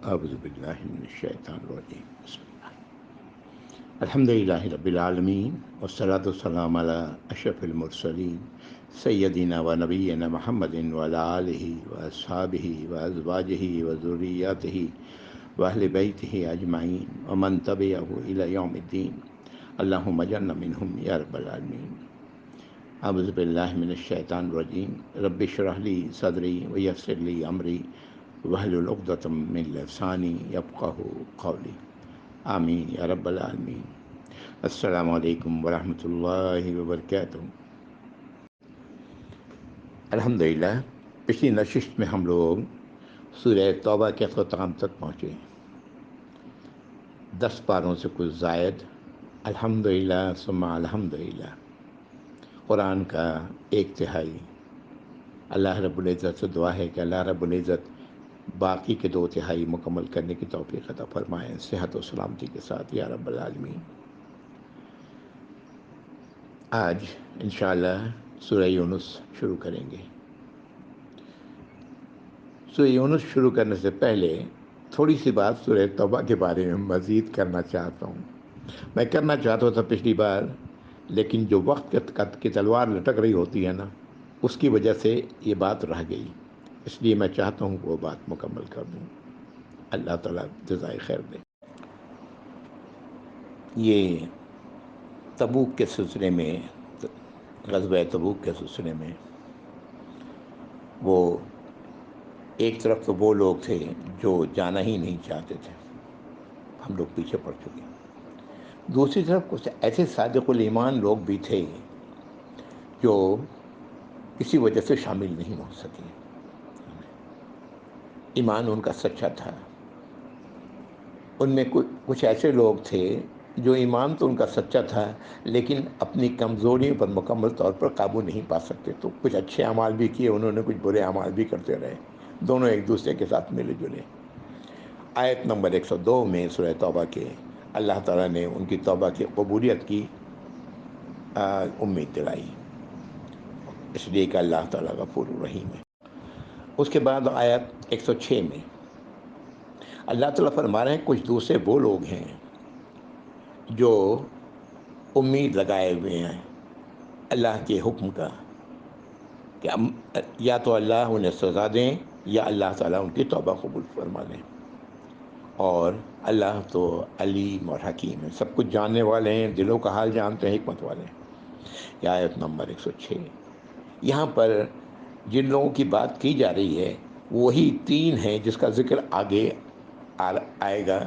اعوذ باللہ من الشیطان الرجیم بسم اللہ الحمدللہ رب العالمین والصلاة والسلام علی اشرف المرسلین سیدنا و نبینا محمد وعلی آلہ واصحابہ وازواجہ وذریاتہ واہل بیتہ اجمعین ومن تبعہ الی یوم الدین اللہم اجعلنا منہم یا رب العالمین۔ اعوذ باللہ من الشیطان الرجیم رب اشرح لی صدری ویسر لی امری واحلل عقدۃ من لسانی یفقہوا قولی آمین یا رب العالمین۔ السلام علیکم ورحمۃ اللہ وبرکاتہ۔ الحمدللہ پچھلی نشست میں ہم لوگ سورہ توبہ کے اختتام تک پہنچے، 10 پاروں سے کچھ زائد۔ الحمدللہ ثم الحمدللہ، قرآن کا 1/3۔ اللہ رب العزت سے دعا ہے کہ اللہ رب العزت باقی کے 2/3 مکمل کرنے کی توفیق عطا فرمائیں صحت و سلامتی کے ساتھ یا رب العالمین۔ آج انشاءاللہ سورہ یونس شروع کریں گے۔ سورہ یونس شروع کرنے سے پہلے تھوڑی سی بات سورہ توبہ کے بارے میں مزید کرنا چاہتا ہوں۔ میں کرنا چاہتا تھا پچھلی بار، لیکن جو وقت کی تلوار لٹک رہی ہوتی ہے نا، اس کی وجہ سے یہ بات رہ گئی، اس لیے میں چاہتا ہوں وہ بات مکمل کر دوں۔ اللہ تعالیٰ جزائے خیر دے۔ یہ تبوک کے سلسلے میں، غزوہ تبوک کے سلسلے میں، وہ ایک طرف تو وہ لوگ تھے جو جانا ہی نہیں چاہتے تھے، ہم لوگ پیچھے پڑ چکے۔ دوسری طرف کچھ ایسے صادق الایمان لوگ بھی تھے جو کسی وجہ سے شامل نہیں ہو سکے۔ ایمان ان کا سچا تھا۔ ان میں کچھ ایسے لوگ تھے جو ایمان تو ان کا سچا تھا، لیکن اپنی کمزوریوں پر مکمل طور پر قابو نہیں پا سکتے، تو کچھ اچھے اعمال بھی کیے انہوں نے، کچھ برے اعمال بھی کرتے رہے، دونوں ایک دوسرے کے ساتھ ملے جلے۔ آیت نمبر 102 میں سورہ توبہ کے اللہ تعالیٰ نے ان کی توبہ کی قبولیت کی امید دلائی، اس لیے کہ اللہ تعالیٰ غفور الرحیم ہے۔ اس کے بعد آیت 106 میں اللہ تعالیٰ فرما رہے ہیں کچھ دوسرے وہ لوگ ہیں جو امید لگائے ہوئے ہیں اللہ کے حکم کا کہ یا تو اللہ انہیں سزا دیں یا اللہ تعالیٰ ان کی توبہ قبول فرما لیں، اور اللہ تو علیم اور حکیم ہے، سب کچھ جاننے والے ہیں، دلوں کا حال جانتے ہیں، حکمت والے ہیں۔ یہ آیت نمبر 106۔ یہاں پر جن لوگوں کی بات کی جا رہی ہے وہی 3 ہیں جس کا ذکر آگے آئے گا،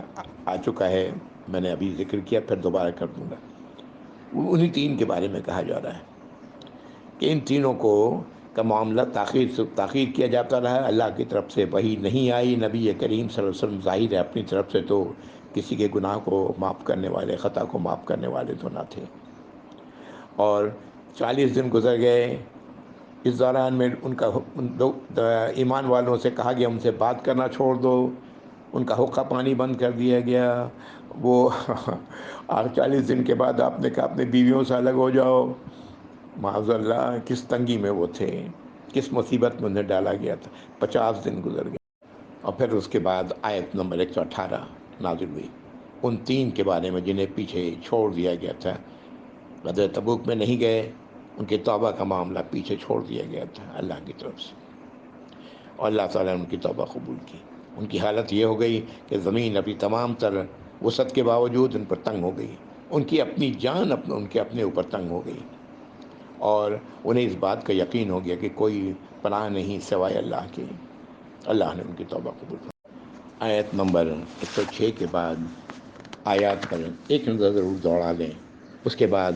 آ چکا ہے، میں نے ابھی ذکر کیا، پھر دوبارہ کر دوں گا۔ انہی 3 کے بارے میں کہا جا رہا ہے کہ ان تینوں کو کا معاملہ تاخیر کیا جاتا رہا، اللہ کی طرف سے وحی نہیں آئی، نبی کریم صلی اللہ علیہ وسلم ظاہر ہے اپنی طرف سے تو کسی کے گناہ کو معاف کرنے والے، خطا کو معاف کرنے والے تو نہ تھے، اور 40 دن گزر گئے۔ اس دوران میں ان کا ایمان والوں سے کہا گیا ان سے بات کرنا چھوڑ دو، ان کا حقہ پانی بند کر دیا گیا۔ وہ 40 دن کے بعد آپ نے کہا اپنے بیویوں سے الگ ہو جاؤ، معاذ اللہ کس تنگی میں وہ تھے، کس مصیبت میں انہیں ڈالا گیا تھا۔ 50 دن گزر گئے، اور پھر اس کے بعد آیت نمبر 118 نازل ہوئی ان 3 کے بارے میں جنہیں پیچھے چھوڑ دیا گیا تھا، غزوہ تبوک میں نہیں گئے، ان کے توبہ کا معاملہ پیچھے چھوڑ دیا گیا تھا اللہ کی طرف سے، اور اللہ تعالیٰ نے ان کی توبہ قبول کی۔ ان کی حالت یہ ہو گئی کہ زمین اپنی تمام تر وسعت کے باوجود ان پر تنگ ہو گئی، ان کی اپنی جان ان کے اپنے اوپر تنگ ہو گئی، اور انہیں اس بات کا یقین ہو گیا کہ کوئی پناہ نہیں سوائے اللہ کے۔ اللہ نے ان کی توبہ قبول کی۔ آیت نمبر 106 کے بعد آیات پر ایک نظر ضرور دوڑا لیں۔ اس کے بعد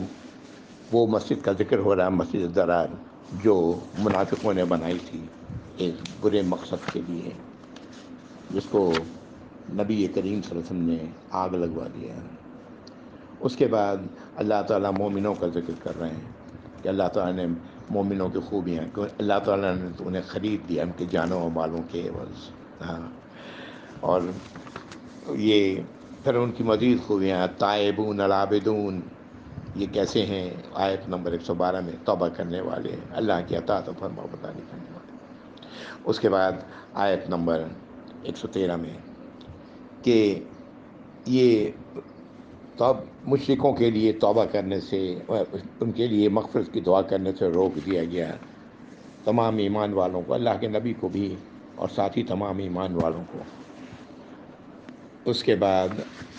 وہ مسجد کا ذکر ہو رہا، مسجد درار جو منافقوں نے بنائی تھی ایک برے مقصد کے لیے، جس کو نبی کریم صلی اللہ علیہ وسلم نے آگ لگوا دیا۔ اس کے بعد اللہ تعالیٰ مومنوں کا ذکر کر رہے ہیں کہ اللہ تعالیٰ نے مومنوں کی خوبیاں، کہ اللہ تعالیٰ نے تو انہیں خرید دیا ان کے جانوں و مالوں کے عوض۔ اور یہ پھر ان کی مزید خوبیاں، تائبون العابدون، یہ کیسے ہیں؟ آیت نمبر 112 میں توبہ کرنے والے، اللہ کی اطاعت و فرما برداری کرنے والے۔ اس کے بعد آیت نمبر 113 میں کہ یہ مشرکوں کے لیے توبہ کرنے سے، ان کے لیے مغفرت کی دعا کرنے سے روک دیا گیا، تمام ایمان والوں کو، اللہ کے نبی کو بھی اور ساتھ ہی تمام ایمان والوں کو۔ اس کے بعد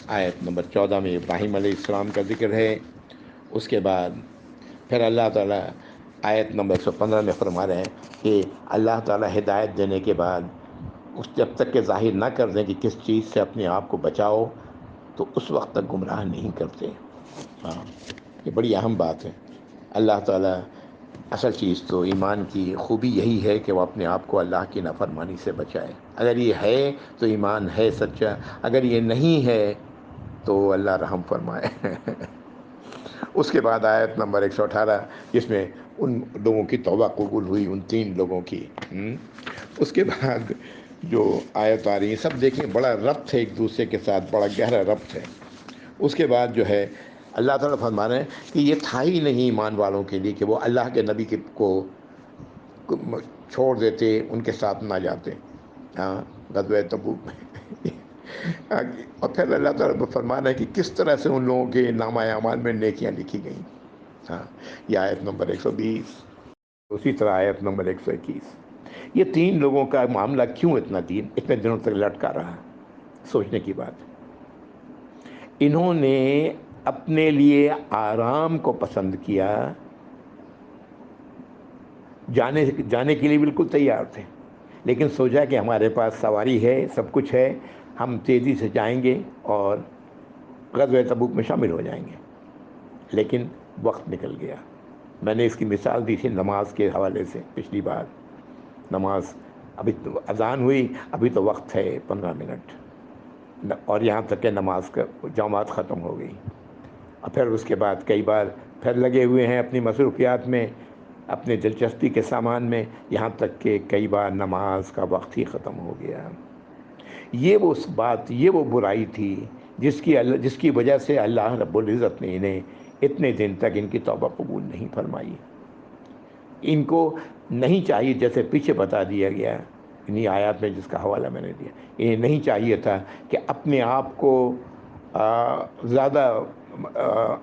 آیت نمبر 14 میں ابراہیم علیہ السلام کا ذکر ہے۔ اس کے بعد پھر اللہ تعالیٰ آیت نمبر 115 میں فرما رہے ہیں کہ اللہ تعالیٰ ہدایت دینے کے بعد اس جب تک کہ ظاہر نہ کر دیں کہ کس چیز سے اپنے آپ کو بچاؤ، تو اس وقت تک گمراہ نہیں کرتے۔ ہاں، یہ بڑی اہم بات ہے۔ اللہ تعالیٰ، اصل چیز تو ایمان کی خوبی یہی ہے کہ وہ اپنے آپ کو اللہ کی نافرمانی سے بچائے۔ اگر یہ ہے تو ایمان ہے سچا، اگر یہ نہیں ہے تو اللہ رحم فرمائے۔ اس کے بعد آیت نمبر 118 جس میں ان لوگوں کی توبہ قبول ہوئی، ان 3 لوگوں کی۔ اس کے بعد جو آیت آ رہی ہیں سب دیکھیں، بڑا ربط ہے ایک دوسرے کے ساتھ، بڑا گہرا ربط ہے۔ اس کے بعد جو ہے اللہ تعالیٰ فرما رہے ہیں کہ یہ تھا ہی نہیں ایمان والوں کے لیے کہ وہ اللہ کے نبی کو چھوڑ دیتے، ان کے ساتھ نہ جاتے۔ ہاں، غزوہ تبوک میں اور پھر اللہ تعالیٰ فرما رہے ہیں کہ کس طرح سے ان لوگوں کے نامہ اعمال میں نیکیاں لکھی گئیں۔ ہاں، یہ آیت نمبر 120، اسی طرح آیت نمبر 121۔ یہ 3 لوگوں کا معاملہ کیوں اتنے دنوں تک لٹکا رہا؟ سوچنے کی بات۔ انہوں نے اپنے لیے آرام کو پسند کیا، جانے کے لیے بالکل تیار تھے، لیکن سوچا کہ ہمارے پاس سواری ہے، سب کچھ ہے، ہم تیزی سے جائیں گے اور غزوہ تبوک میں شامل ہو جائیں گے، لیکن وقت نکل گیا۔ میں نے اس کی مثال دی تھی نماز کے حوالے سے پچھلی بار۔ نماز ابھی تو اذان ہوئی، ابھی تو وقت ہے 15 منٹ، اور یہاں تک کہ نماز کا جماعت ختم ہو گئی، اور پھر اس کے بعد کئی بار پھر لگے ہوئے ہیں اپنی مصروفیات میں، اپنے دلچسپی کے سامان میں، یہاں تک کہ کئی بار نماز کا وقت ہی ختم ہو گیا۔ یہ وہ برائی تھی جس کی وجہ سے اللہ رب العزت نے انہیں اتنے دن تک ان کی توبہ قبول نہیں فرمائی۔ ان کو نہیں چاہیے، جیسے پیچھے بتا دیا گیا انہی آیات میں جس کا حوالہ میں نے دیا، انہیں نہیں چاہیے تھا کہ اپنے آپ کو زیادہ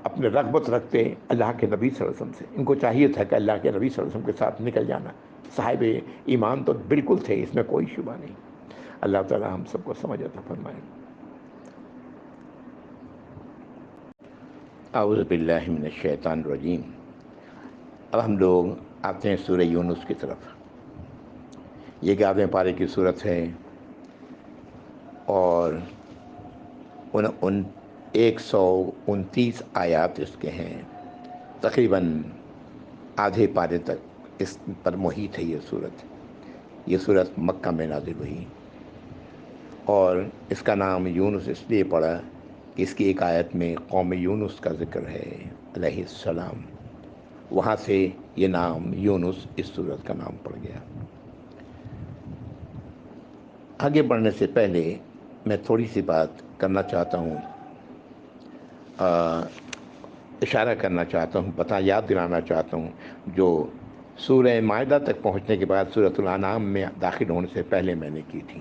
اپنے رغبت رکھتے اللہ کے نبی صلی اللہ علیہ وسلم سے۔ ان کو چاہیے تھا کہ اللہ کے نبی صلی اللہ علیہ وسلم کے ساتھ نکل جانا۔ صاحب ایمان تو بالکل تھے، اس میں کوئی شبہ نہیں۔ اللہ تعالی ہم سب کو سمجھ عطا فرمائے۔ اعوذ باللہ من الشیطان الرجیم۔ اب ہم لوگ آتے ہیں سورہ یونس کی طرف۔ یہ 11ویں پارے کی صورت ہے، اور 129 آیات اس کے ہیں، تقریباً آدھے پارے تک اس پر محیط ہے یہ صورت۔ یہ صورت مکہ میں نازل ہوئی، اور اس کا نام یونس اس لیے پڑا کہ اس کی ایک آیت میں قوم یونس کا ذکر ہے علیہ السلام، وہاں سے یہ نام یونس اس صورت کا نام پڑ گیا۔ آگے بڑھنے سے پہلے میں تھوڑی سی بات کرنا چاہتا ہوں، اشارہ کرنا چاہتا ہوں، یاد دلانا چاہتا ہوں، جو سورہ مائدہ تک پہنچنے کے بعد سورۃ الانعام میں داخل ہونے سے پہلے میں نے کی تھی،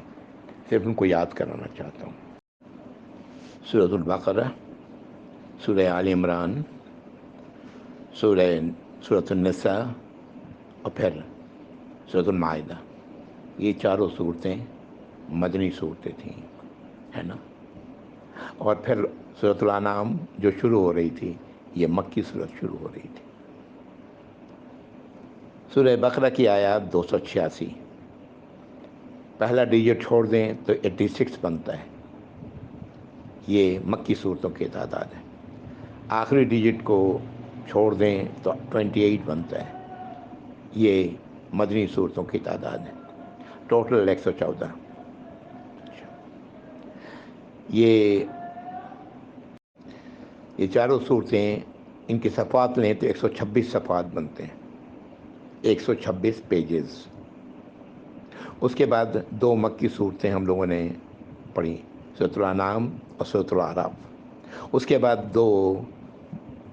صرف ان کو یاد کرانا چاہتا ہوں۔ سورۃ البقرہ، سورہ آل عمران، سورۃ النساء اور پھر سورۃ المائدہ، یہ چاروں صورتیں مدنی صورتیں تھیں، ہے نا؟ اور پھر سورۃ الانعام جو شروع ہو رہی تھی، یہ مکی صورت شروع ہو رہی تھی۔ سورہ بقرہ کی آیات 286، پہلا ڈیجٹ چھوڑ دیں تو 86 بنتا ہے، یہ مکی صورتوں کی تعداد ہے۔ آخری ڈیجٹ کو چھوڑ دیں تو 28 بنتا ہے، یہ مدنی صورتوں کی تعداد ہے، ٹوٹل 114۔ یہ چاروں صورتیں، ان کی صفحات لیں تو 126 صفحات بنتے ہیں، 126 پیجز۔ اس کے بعد 2 مکی صورتیں ہم لوگوں نے پڑھی، سورۃ الانعام اور سورۃ الاعراف۔ اس کے بعد 2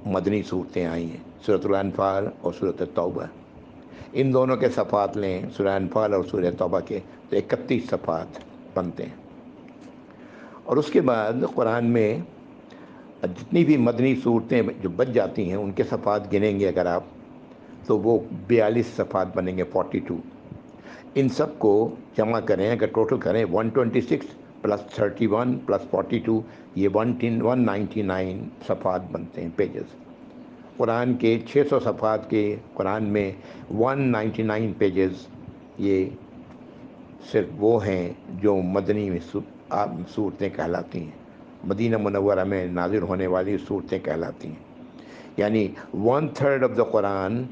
مدنی صورتیں آئی ہیں، سورۃ الانفال اور سورۃ التوبہ۔ ان دونوں کے صفحات لیں، سورہ انفال اور سورہ توبہ کے، تو 31 صفحات بنتے ہیں۔ اور اس کے بعد قرآن میں جتنی بھی مدنی صورتیں جو بچ جاتی ہیں ان کے صفحات گنیں گے اگر آپ تو وہ 42 صفحات بنیں گے، 42۔ ان سب کو جمع کریں، اگر ٹوٹل کریں 126 پلس 31 پلس 42، یہ 199 صفحات بنتے ہیں، پیجز۔ قرآن کے 600 صفحات کے قرآن میں 199 پیجز یہ صرف وہ ہیں جو مدنی صورتیں کہلاتی ہیں، مدینہ منورہ میں نازل ہونے والی صورتیں کہلاتی ہیں۔ یعنی 1/3 آف دا قرآن،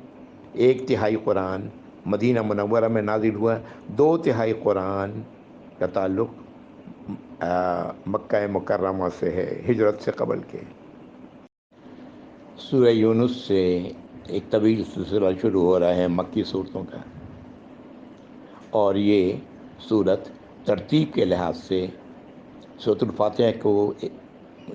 1/3 قرآن مدینہ منورہ میں نازل ہوا، 2/3 قرآن کا تعلق مکہ مکرمہ سے ہے، ہجرت سے قبل کے۔ سورہ یونس سے ایک طویل سلسلہ شروع ہو رہا ہے مکی صورتوں کا، اور یہ صورت ترتیب کے لحاظ سے سورۃ الفاتحہ کو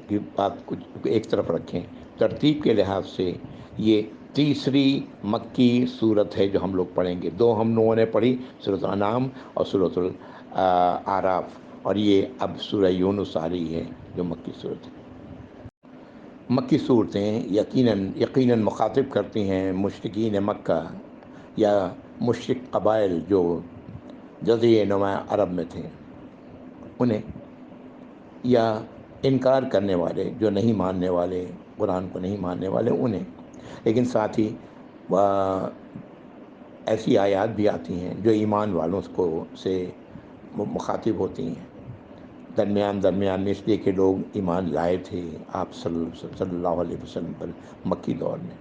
کی بات کچھ ایک طرف رکھیں، ترتیب کے لحاظ سے یہ تیسری مکی صورت ہے جو ہم لوگ پڑھیں گے۔ 2 ہم لوگوں نے پڑھی، سورۃ الانعام اور سورۃ الاعراف، اور یہ اب سورہ یونس آ رہی ہے جو مکی صورت ہے۔ مکی صورتیں یقیناً مخاطب کرتی ہیں مشرکین مکہ یا مشرک قبائل جو جزیرہ نما عرب میں تھے انہیں، یا انکار کرنے والے جو نہیں ماننے والے، قرآن کو نہیں ماننے والے انہیں، لیکن ساتھ ہی ایسی آیات بھی آتی ہیں جو ایمان والوں کو سے مخاطب ہوتی ہیں، درمیان میں، اس لیے کہ لوگ ایمان لائے تھے آپ صلی اللہ علیہ وسلم پر مکی دور میں،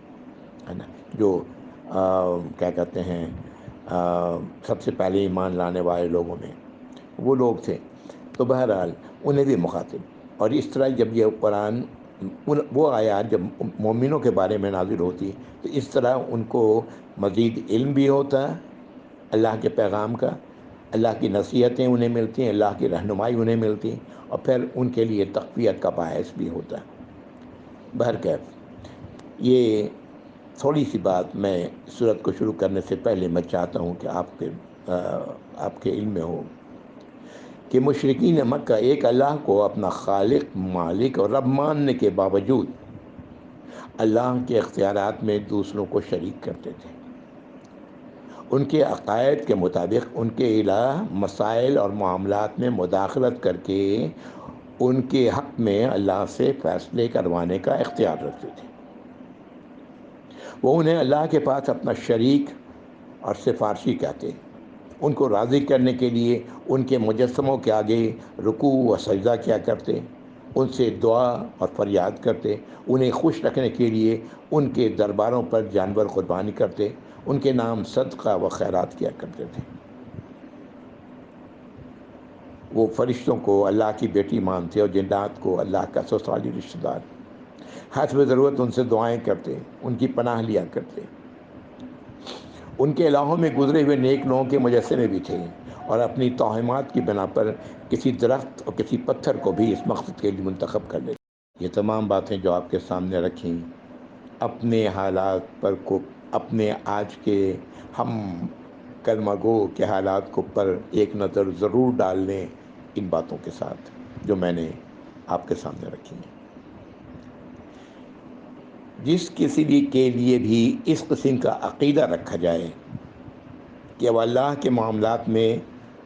ہے نا، جو کیا کہتے ہیں سب سے پہلے ایمان لانے والے لوگوں میں وہ لوگ تھے، تو بہرحال انہیں بھی مخاطب۔ اور اس طرح جب یہ قرآن وہ آیات جب مومنوں کے بارے میں نازل ہوتی تو اس طرح ان کو مزید علم بھی ہوتا اللہ کے پیغام کا، اللہ کی نصیحتیں انہیں ملتی ہیں، اللہ کی رہنمائی انہیں ملتی ہیں، اور پھر ان کے لیے تقویت کا باعث بھی ہوتا ہے۔ بہرکیف یہ تھوڑی سی بات میں سورت کو شروع کرنے سے پہلے میں چاہتا ہوں کہ آپ کے علم میں ہو کہ مشرکین مکہ ایک اللہ کو اپنا خالق، مالک اور رب ماننے کے باوجود اللہ کے اختیارات میں دوسروں کو شریک کرتے تھے۔ ان کے عقائد کے مطابق ان کے الہ مسائل اور معاملات میں مداخلت کر کے ان کے حق میں اللہ سے فیصلے کروانے کا اختیار رکھتے تھے۔ وہ انہیں اللہ کے پاس اپنا شریک اور سفارشی کہتے، ان کو راضی کرنے کے لیے ان کے مجسموں کے آگے رکوع و سجدہ کیا کرتے، ان سے دعا اور فریاد کرتے، انہیں خوش رکھنے کے لیے ان کے درباروں پر جانور قربانی کرتے، ان کے نام صدقہ و خیرات کیا کرتے تھے۔ وہ فرشتوں کو اللہ کی بیٹی مانتے اور جنات کو اللہ کا سسرالی رشتہ دار، حسب ضرورت ان سے دعائیں کرتے، ان کی پناہ لیا کرتے۔ ان کے الہوں میں گزرے ہوئے نیک لوگوں کے مجسمے بھی تھے، اور اپنی توہمات کی بنا پر کسی درخت اور کسی پتھر کو بھی اس مقصد کے لیے منتخب کر لیتے۔ یہ تمام باتیں جو آپ کے سامنے رکھیں، اپنے حالات پر کو، اپنے آج کے ہم کلمہ گو کے حالات کو پر ایک نظر ضرور ڈال لیں ان باتوں کے ساتھ جو میں نے آپ کے سامنے رکھی ہیں۔ جس کسی بھی کے لیے بھی اس قسم کا عقیدہ رکھا جائے کہ وہ اللہ کے معاملات میں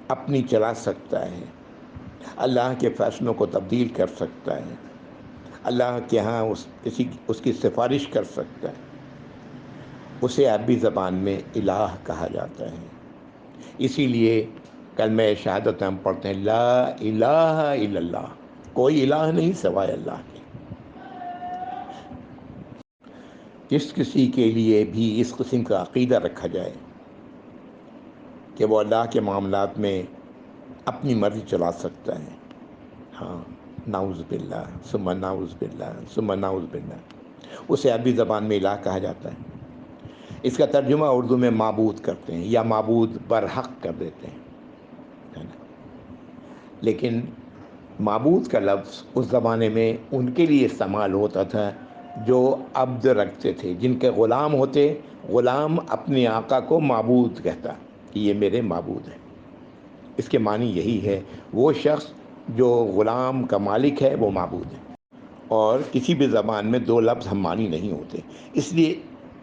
اپنی چلا سکتا ہے، اللہ کے فیصلوں کو تبدیل کر سکتا ہے، اللہ کے ہاں اس کی سفارش کر سکتا ہے، اسے عربی زبان میں الہ کہا جاتا ہے۔ اسی لیے کلمہ شہادت ہم پڑھتے ہیں، لا الہ الا اللہ، کوئی الہ نہیں سوائے اللہ کے۔ جس کسی کے لیے بھی اس قسم کا عقیدہ رکھا جائے کہ وہ اللہ کے معاملات میں اپنی مرضی چلا سکتا ہے، ہاں، نعوذ باللہ ثم نعوذ باللہ ثم نعوذ باللہ، اسے عربی زبان میں الہ کہا جاتا ہے۔ اس کا ترجمہ اردو میں معبود کرتے ہیں یا معبود برحق کر دیتے ہیں، ہے نا؟ لیکن معبود کا لفظ اس زمانے میں ان کے لیے استعمال ہوتا تھا جو عبد رکھتے تھے، جن کے غلام ہوتے، غلام اپنے آقا کو معبود کہتا کہ یہ میرے معبود ہیں۔ اس کے معنی یہی ہے، وہ شخص جو غلام کا مالک ہے وہ معبود ہے، اور کسی بھی زبان میں دو لفظ ہم معنی نہیں ہوتے،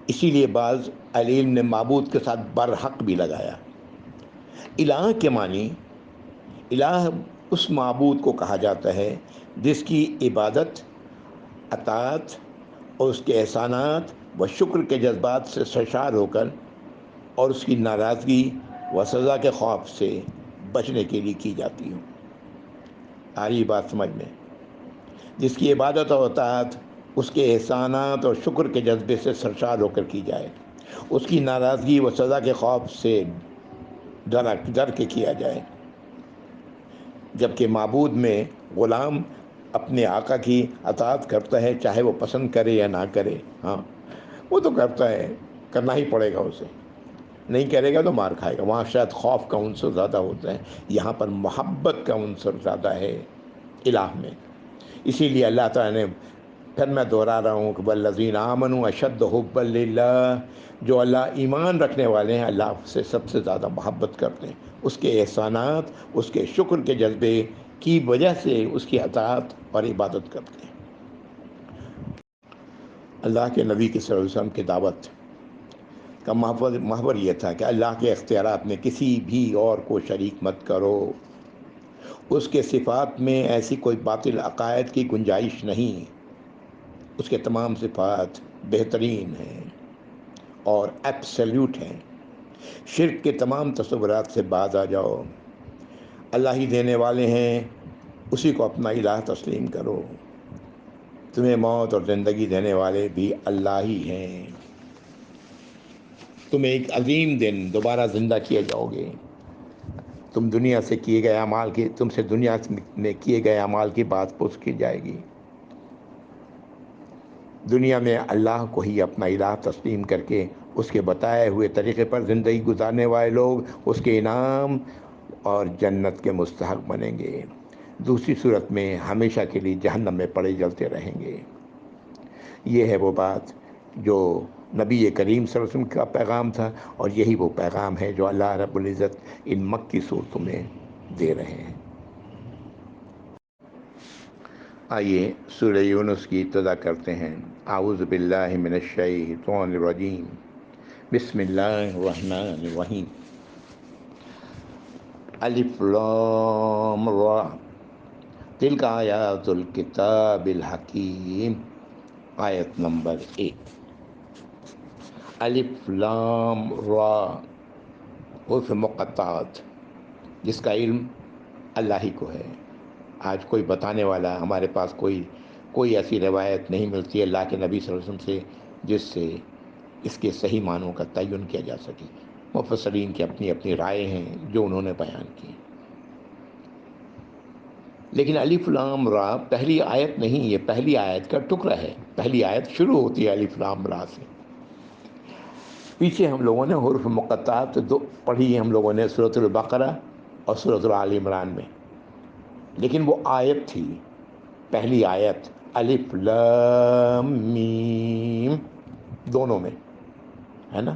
اسی لیے بعض علیم نے معبود کے ساتھ برحق بھی لگایا۔ الہ کے معنی، الہ اس معبود کو کہا جاتا ہے جس کی عبادت، اطاعت اور اس کے احسانات و شکر کے جذبات سے سرشار ہو کر اور اس کی ناراضگی و سزا کے خوف سے بچنے کے لیے کی جاتی ہو۔ آ رہی بات سمجھ میں؟ جس کی عبادت اور اطاعت اس کے احسانات اور شکر کے جذبے سے سرشار ہو کر کی جائے، اس کی ناراضگی و سزا کے خوف سے ڈر کے کیا جائے، جبکہ معبود میں غلام اپنے آقا کی اطاعت کرتا ہے، چاہے وہ پسند کرے یا نہ کرے۔ ہاں وہ تو کرتا ہے، کرنا ہی پڑے گا اسے، نہیں کرے گا تو مار کھائے گا۔ وہاں شاید خوف کا عنصر زیادہ ہوتا ہے، یہاں پر محبت کا عنصر زیادہ ہے الہ میں۔ اسی لیے اللہ تعالیٰ نے، پھر میں دہرا رہا ہوں کہ والذین آمنوا اشد حبا للہ، جو اللہ ایمان رکھنے والے ہیں اللہ سے سب سے زیادہ محبت کرتے ہیں، اس کے احسانات، اس کے شکر کے جذبے کی وجہ سے اس کی اطاعت اور عبادت کرتے ہیں۔ اللہ کے نبی کی صلی اللہ علیہ وسلم کی دعوت کا محور یہ تھا کہ اللہ کے اختیارات میں کسی بھی اور کو شریک مت کرو، اس کے صفات میں ایسی کوئی باطل عقائد کی گنجائش نہیں، اس کے تمام صفات بہترین ہیں اور ایبسلیوٹ ہیں۔ شرک کے تمام تصورات سے باز آ جاؤ، اللہ ہی دینے والے ہیں، اسی کو اپنا الہ تسلیم کرو، تمہیں موت اور زندگی دینے والے بھی اللہ ہی ہیں، تم ایک عظیم دن دوبارہ زندہ کیے جاؤ گے، تم سے دنیا میں کیے گئے اعمال کی بات پوچھ کی جائے گی۔ دنیا میں اللہ کو ہی اپنا الہ تسلیم کر کے اس کے بتائے ہوئے طریقے پر زندگی گزارنے والے لوگ اس کے انعام اور جنت کے مستحق بنیں گے، دوسری صورت میں ہمیشہ کے لیے جہنم میں پڑے جلتے رہیں گے۔ یہ ہے وہ بات جو نبی کریم صلی اللہ علیہ وسلم کا پیغام تھا، اور یہی وہ پیغام ہے جو اللہ رب العزت ان مکی صورتوں میں دے رہے ہیں۔ آئیے سورہ یونس کی ابتدا کرتے ہیں۔ اعوذ باللہ من الشیطان الرجیم، بسم اللہ الرحمن الرحیم۔ الف لام را، تلک آیات الکتاب الحکیم، آیت نمبر 1۔ الف لام را، حروف مقطعات جس کا علم اللہ ہی کو ہے۔ آج کوئی بتانے والا ہمارے پاس کوئی ایسی روایت نہیں ملتی اللہ کے نبی صلی اللہ علیہ وسلم سے جس سے اس کے صحیح معنوں کا تعین کیا جا سکے۔ مفسرین کی اپنی اپنی رائے ہیں جو انہوں نے بیان کی، لیکن الف لام را پہلی آیت نہیں، یہ پہلی آیت کا ٹکڑا ہے۔ پہلی آیت شروع ہوتی ہے الف لام را سے۔ پیچھے ہم لوگوں نے حروف مقطعات دو پڑھی، ہم لوگوں نے سورۃ البقرہ اور سورۃ آل عمران میں، لیکن وہ آیت تھی، پہلی آیت الف لام میم دونوں میں ہے نا۔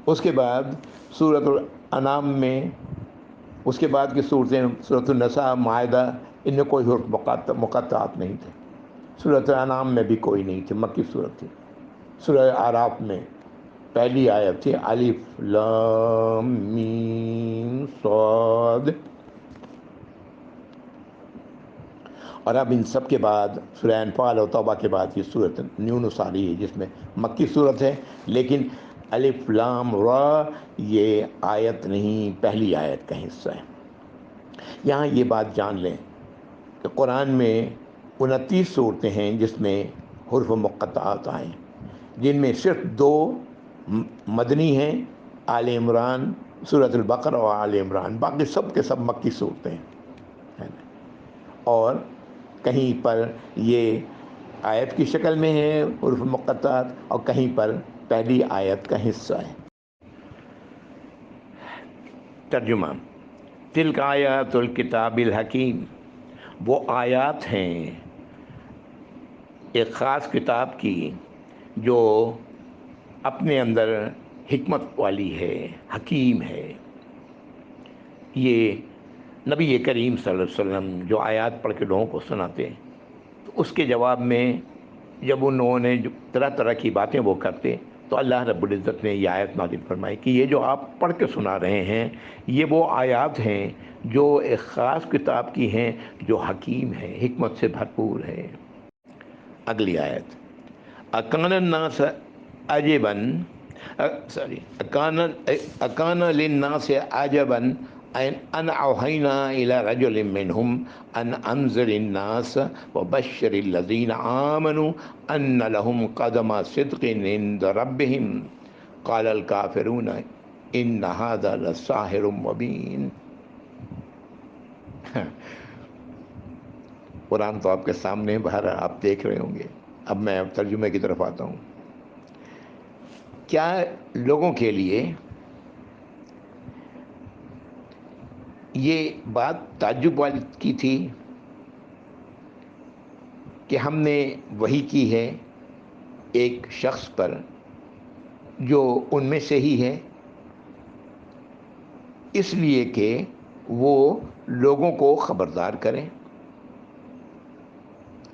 اس کے بعد سورۃ الانعام میں، اس کے بعد کی صورتیں سورۃ النساء، مائدہ، ان میں کوئی حروف مقطعات نہیں تھے۔ سورۃ الانعام میں بھی کوئی نہیں تھی، مکی صورت تھی۔ سورہ اعراف میں پہلی آیت تھی الف لام میم صاد، اور اب ان سب کے بعد سورہ انفال اور توبہ کے بعد یہ سورۃ یونس آ رہی ہے جس میں مکی صورت ہے، لیکن الف لام را یہ آیت نہیں، پہلی آیت کا حصہ ہے۔ یہاں یہ بات جان لیں کہ قرآن میں 29 صورتیں ہیں جس میں حروف مقطعات آئیں، جن میں صرف 2 مدنی ہیں، آل عمران، سورۃ البقرہ اور آل عمران، باقی سب کے سب مکی صورتیں ہیں، اور کہیں پر یہ آیت کی شکل میں ہے حروف مقطعات، اور کہیں پر پہلی آیت کا حصہ ہے۔ ترجمہ: تلک آیات الکتاب الحکیم، وہ آیات ہیں ایک خاص کتاب کی جو اپنے اندر حکمت والی ہے، حکیم ہے۔ یہ نبی کریم صلی اللہ علیہ وسلم جو آیات پڑھ کے لوگوں کو سناتے ہیں، تو اس کے جواب میں جب انہوں نے جو طرح طرح کی باتیں وہ کرتے، تو اللہ رب العزت نے یہ آیت نازل فرمائی کہ یہ جو آپ پڑھ کے سنا رہے ہیں، یہ وہ آیات ہیں جو ایک خاص کتاب کی ہیں، جو حکیم ہے، حکمت سے بھرپور ہے۔ اگلی آیت، اکان الناس عجبا اکان للناس عجبا ان اوحینا الى رجل منهم ان انذر الناس وبشر الذین آمنوا ان لهم قدم صدق عند ربهم قال الكافرون ان هذا لساحر مبین۔ قرآن تو آپ کے سامنے باہر آپ دیکھ رہے ہوں گے۔ اب میں ترجمے کی طرف آتا ہوں۔ کیا لوگوں کے لیے یہ بات تعجب والی کی تھی کہ ہم نے وحی کی ہے ایک شخص پر جو ان میں سے ہی ہے، اس لیے کہ وہ لوگوں کو خبردار کریں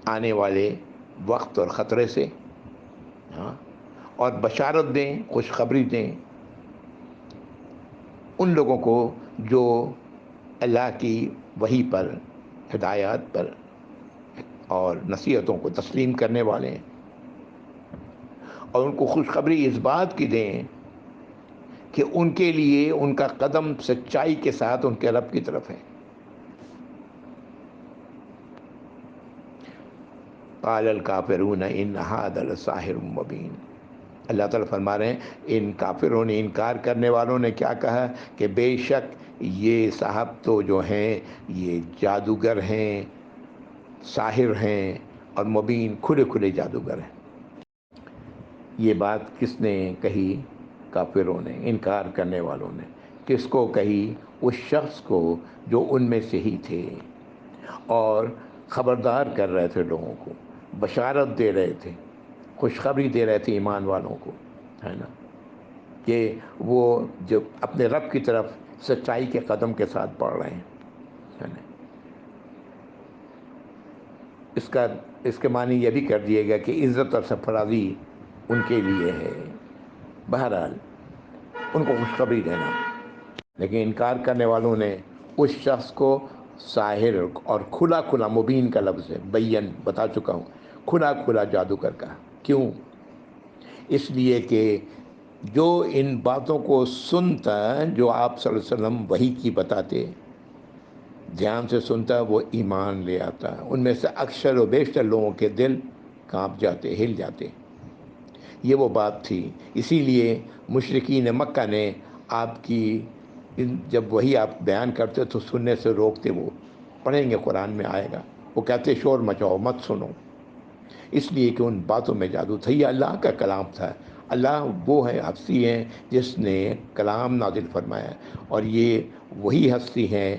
آنے والے وقت اور خطرے سے، ہاں، اور بشارت دیں، خوشخبری دیں ان لوگوں کو جو اللہ کی وحی پر، ہدایات پر اور نصیحتوں کو تسلیم کرنے والے ہیں، اور ان کو خوشخبری اس بات کی دیں کہ ان کے لیے ان کا قدم سچائی کے ساتھ ان کے رب کی طرف ہے۔ قال الکافرون ان ھذا لساحر مبین۔ اللہ تعالیٰ فرما رہے ہیں ان کافروں نے، انکار کرنے والوں نے کیا کہا کہ بے شک یہ صاحب تو جو ہیں یہ جادوگر ہیں، ساحر ہیں، اور مبین کھلے کھلے جادوگر ہیں۔ یہ بات کس نے کہی؟ کافروں نے، انکار کرنے والوں نے۔ کس کو کہی؟ اس شخص کو جو ان میں سے ہی تھے اور خبردار کر رہے تھے لوگوں کو، بشارت دے رہے تھے، خوشخبری دے رہے تھے ایمان والوں کو، ہے نا، کہ وہ جو اپنے رب کی طرف سچائی کے قدم کے ساتھ بڑھ رہے ہیں، ہے نا۔ اس کے معنی یہ بھی کر دیے گا کہ عزت اور سرفرازی ان کے لیے ہے، بہرحال ان کو خوشخبری دینا۔ لیکن انکار کرنے والوں نے اس شخص کو ساحر اور کھلا کھلا، مبین کا لفظ ہے، بین بتا چکا ہوں، کھلا کھلا جادوگر کا۔ کیوں؟ اس لیے کہ جو ان باتوں کو سنتا، جو آپ صلی اللہ علیہ وسلم وحی کی بتاتے، دھیان سے سنتا، وہ ایمان لے آتا۔ ان میں سے اکثر و بیشتر لوگوں کے دل کانپ جاتے، ہل جاتے۔ یہ وہ بات تھی۔ اسی لیے مشرکین مکہ نے آپ کی جب وہی آپ بیان کرتے تو سننے سے روکتے، وہ پڑھیں گے قرآن میں آئے گا، وہ کہتے شور مچاؤ، مت سنو، اس لیے کہ ان باتوں میں جادو تھا۔ یہ اللہ کا کلام تھا۔ اللہ وہ ہے، ہستی ہے جس نے کلام نازل فرمایا، اور یہ وہی ہستی ہے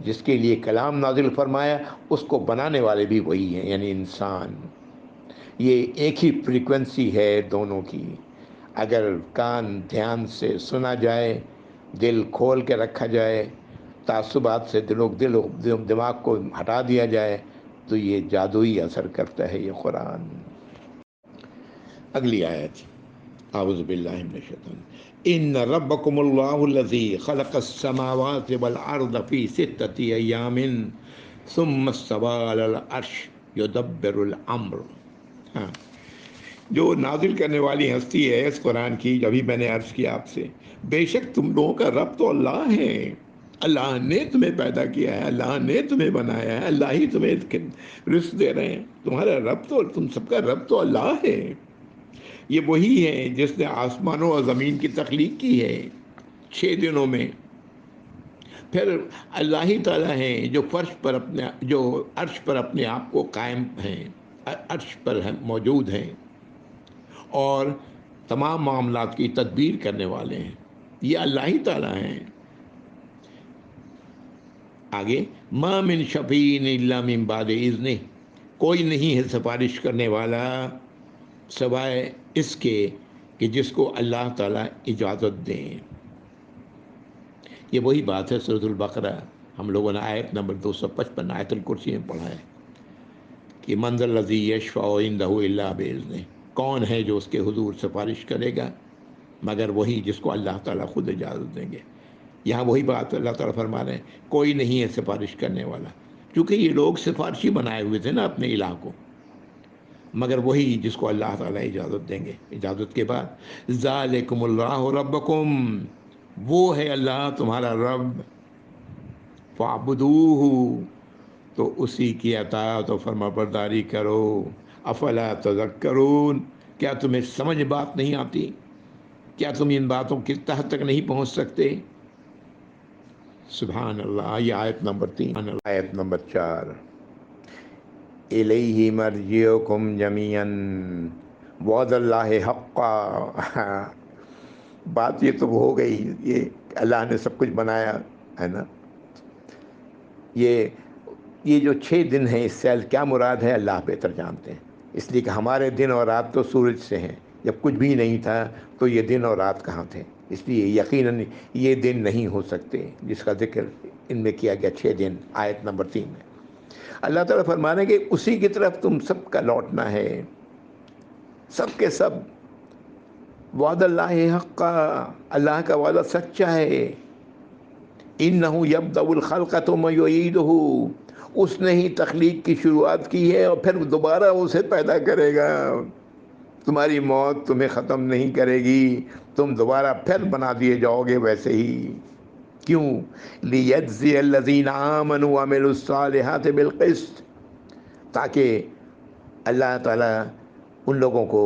جس کے لیے کلام نازل فرمایا، اس کو بنانے والے بھی وہی ہیں، یعنی انسان۔ یہ ایک ہی فریکوینسی ہے دونوں کی۔ اگر کان دھیان سے سنا جائے، دل کھول کے رکھا جائے، تعصبات سے دماغ کو ہٹا دیا جائے، تو یہ جادوئی اثر کرتا ہے یہ قرآن۔ اگلی آیت، اعوذ باللہ من الشیطان، ان ربکم اللہ الذی خلق السماوات والارض فی ستۃ ایام ثم استوی علی العرش یدبر الامر۔ ہاں، جو نازل کرنے والی ہستی ہے اس قرآن کی، ابھی میں نے عرض کیا آپ سے، بے شک تم لوگوں کا رب تو اللہ ہے، اللہ نے تمہیں پیدا کیا ہے، اللہ نے تمہیں بنایا ہے، اللہ ہی تمہیں رزق دے رہے ہیں، تمہارا رب تو، تم سب کا رب تو اللہ ہے۔ یہ وہی ہے جس نے آسمانوں اور زمین کی تخلیق کی ہے 6 دنوں میں۔ پھر اللہ ہی تعالیٰ ہیں جو جو عرش پر اپنے آپ کو قائم ہیں، عرش پر موجود ہیں اور تمام معاملات کی تدبیر کرنے والے ہیں، یہ اللہ ہی تعالیٰ ہیں۔ آگے، ما من شفیع الا من بعد اذنہ، کوئی نہیں ہے سفارش کرنے والا سوائے اس کے کہ جس کو اللہ تعالیٰ اجازت دیں۔ یہ وہی بات ہے سورۃ البقرہ ہم لوگوں نے آیت نمبر 255 آیت الکرسی میں پڑھا ہے کہ من ذا الذی یشفع عندہ الا باذنہ، کون ہے جو اس کے حضور سفارش کرے گا مگر وہی جس کو اللہ تعالیٰ خود اجازت دیں گے۔ یہاں وہی بات اللہ تعالیٰ فرما رہے ہیں، کوئی نہیں ہے سفارش کرنے والا، کیونکہ یہ لوگ سفارشی بنائے ہوئے تھے نا اپنے الہ کو، مگر وہی جس کو اللہ تعالیٰ اجازت دیں گے۔ اجازت کے بعد ذالکم اللہ ربکم، وہ ہے اللہ تمہارا رب، فاعبدوہ، تو اسی کی اطاعت و فرما برداری کرو۔ افلا تذکرون، کیا تمہیں سمجھ بات نہیں آتی؟ کیا تم ان باتوں کی تہ تک نہیں پہنچ سکتے؟ سبحان اللہ۔ یہ آیت نمبر 3۔ آیت نمبر 4، الیہ مرجعکم جمیعا وعد اللہ حقا۔ بات یہ تو ہو گئی، یہ اللہ نے سب کچھ بنایا ہے نا۔ یہ جو 6 دن ہیں، اس سے کیا مراد ہے اللہ بہتر جانتے ہیں، اس لیے کہ ہمارے دن اور رات تو سورج سے ہیں، جب کچھ بھی نہیں تھا تو یہ دن اور رات کہاں تھے؟ اس لیے یقیناً یہ دن نہیں ہو سکتے جس کا ذکر ان میں کیا گیا 6 دن آیت نمبر 3 میں۔ اللہ تعالیٰ فرما رہے ہیں کہ اسی کی طرف تم سب کا لوٹنا ہے، سب کے سب۔ وعد اللہ حقا، اللہ کا وعدہ سچا ہے۔ انہ یبدأ الخلق ثم یعیدہ، اس نے ہی تخلیق کی شروعات کی ہے اور پھر دوبارہ اسے پیدا کرے گا۔ تمہاری موت تمہیں ختم نہیں کرے گی، تم دوبارہ پھر بنا دیے جاؤ گے ویسے ہی۔ کیوں؟ لیجزی الذین آمنوا وعملوا الصالحات بالقسط، تاکہ اللہ تعالیٰ ان لوگوں کو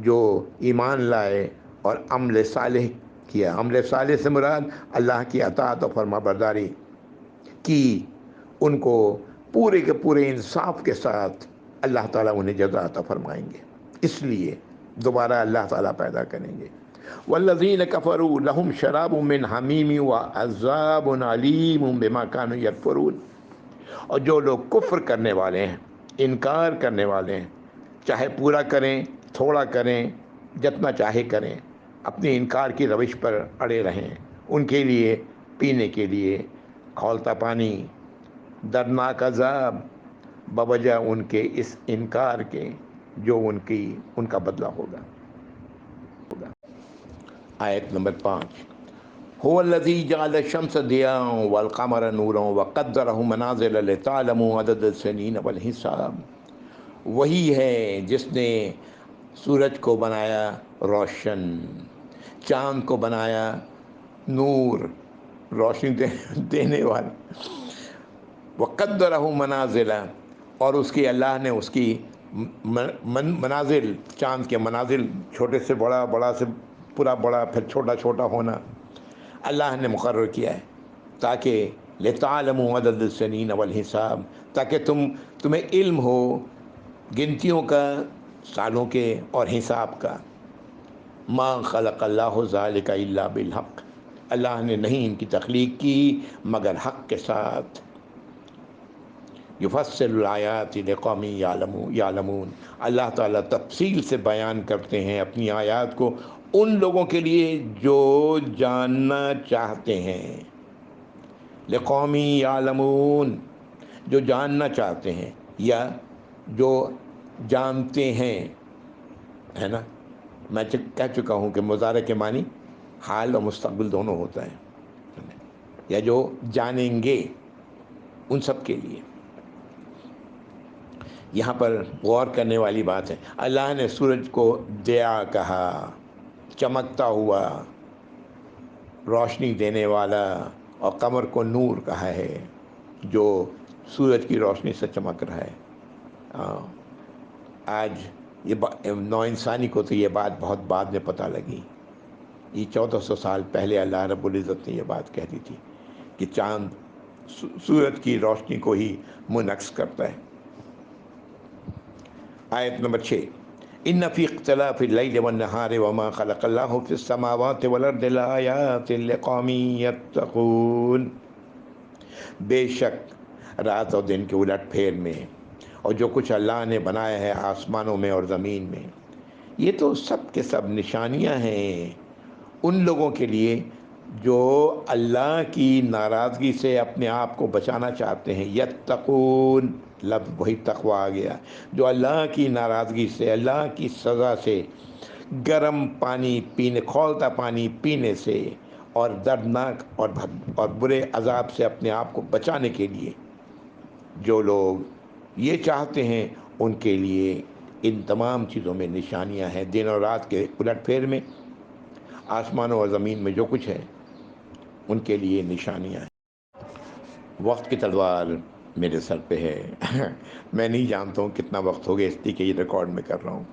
جو ایمان لائے اور عمل صالح کیا، عمل صالح سے مراد اللہ کی اطاعت و فرما برداری کی، ان کو پورے کے پورے انصاف کے ساتھ اللہ تعالیٰ انہیں جزا عطا فرمائیں گے، اس لیے دوبارہ اللہ تعالیٰ پیدا کریں گے۔ والذین کفروا لہم شراب من حمیم وعذاب علیم بما کانوا یکفرون، اور جو لوگ کفر کرنے والے ہیں، انکار کرنے والے ہیں، چاہے پورا کریں تھوڑا کریں جتنا چاہے کریں، اپنی انکار کی روش پر اڑے رہیں، ان کے لیے پینے کے لیے کھولتا پانی، دردناک عذاب بوجہ ان کے اس انکار کے، جو ان کا بدلہ ہوگا۔ آیت نمبر 5، هو الذی جعل الشمس ضیاء والقمر نورا وقدرہ منازل لتعلموا عدد السنین والحساب، وہی ہے جس نے سورج کو بنایا روشن، چاند کو بنایا نور، روشنی دینے والا، وقدرہ منازل، اور اس کی اللہ نے اس کی منازل، چاند کے منازل، چھوٹے سے بڑا، بڑا سے پورا بڑا، پھر چھوٹا چھوٹا ہونا اللہ نے مقرر کیا ہے، تاکہ لتعلموا عدد السنین والحساب، تاکہ تمہیں علم ہو گنتیوں کا، سالوں کے اور حساب کا۔ ما خلق اللہ ذالک الا بالحق، اللہ نے نہیں ان کی تخلیق کی مگر حق کے ساتھ۔ یفصل الآیات لقوم یعلمون، اللہ تعالیٰ تفصیل سے بیان کرتے ہیں اپنی آیات کو ان لوگوں کے لیے جو جاننا چاہتے ہیں۔ لقوم یعلمون، جو جاننا چاہتے ہیں یا جو جانتے ہیں، ہے نا۔ میں کہہ چکا ہوں کہ مضارع کے معنی حال اور مستقبل دونوں ہوتا ہے، یا جو جانیں گے ان سب کے لیے۔ یہاں پر غور کرنے والی بات ہے، اللہ نے سورج کو دیا کہا، چمکتا ہوا، روشنی دینے والا، اور قمر کو نور کہا ہے، جو سورج کی روشنی سے چمک رہا ہے۔ آج یہ نو انسانی کو تو یہ بات بہت بعد میں پتہ لگی، یہ 1400 سال پہلے اللہ رب العزت نے یہ بات کہہ دی تھی کہ چاند سورج کی روشنی کو ہی منعکس کرتا ہے۔ آیت نمبر 6، ان فی اختلاف اللیل والنہار وما خلق اللہ فی السماوات والارض لآیات لقوم یتقون، بے شک رات اور دن کے الٹ پھیر میں اور جو کچھ اللہ نے بنایا ہے آسمانوں میں اور زمین میں، یہ تو سب کے سب نشانیاں ہیں ان لوگوں کے لیے جو اللہ کی ناراضگی سے اپنے آپ کو بچانا چاہتے ہیں، یتقون، لفظ وہی تقوی آ گیا، جو اللہ کی ناراضگی سے، اللہ کی سزا سے، گرم پانی پینے، کھولتا پانی پینے سے، اور دردناک اور برے عذاب سے اپنے آپ کو بچانے کے لیے جو لوگ یہ چاہتے ہیں، ان کے لیے ان تمام چیزوں میں نشانیاں ہیں۔ دن اور رات کے الٹ پھیر میں، آسمانوں اور زمین میں جو کچھ ہے، ان کے لیے نشانیاں ہیں۔ وقت کی تلوار میرے سر پہ ہے میں نہیں جانتا ہوں کتنا وقت ہو گیا، اس لیے کہ یہ ریکارڈ میں کر رہا ہوں۔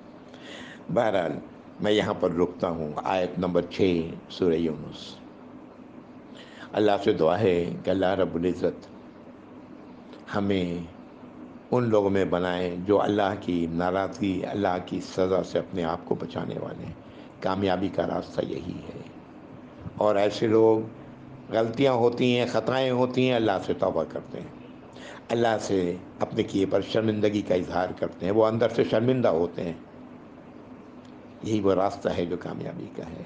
بہرحال میں یہاں پر رکتا ہوں، آیت نمبر 6 سورہ یونس۔ اللہ سے دعا ہے کہ اللہ رب العزت ہمیں ان لوگوں میں بنائیں جو اللہ کی ناراضگی، اللہ کی سزا سے اپنے آپ کو بچانے والے ہیں۔ کامیابی کا راستہ یہی ہے۔ اور ایسے لوگ، غلطیاں ہوتی ہیں، خطائیں ہوتی ہیں، اللہ سے توبہ کرتے ہیں، اللہ سے اپنے کیے پر شرمندگی کا اظہار کرتے ہیں، وہ اندر سے شرمندہ ہوتے ہیں۔ یہی وہ راستہ ہے جو کامیابی کا ہے۔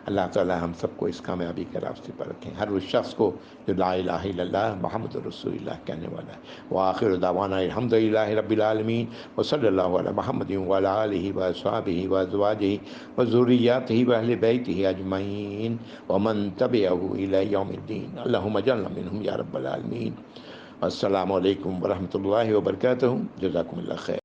اللہ تعالی ہم سب کو اس کامیابی کے راستے پر رکھیں، ہر اس شخص کو جو لا الہ الا اللہ محمد رسول اللہ کہنے والا ہے۔ وآخر دعوانا الحمد للہ رب العالمین، وصلی اللہ علی محمد وعلی آلہ واصحابہ وازواجہ وذریاتہ واہل بیتہ اجمعین ومن تبعہ الی یوم الدین، اللہم اجعلنا منہم یا رب العالمین۔ السلام علیکم ورحمۃ اللہ وبرکاتہ، جزاکم اللہ خیر۔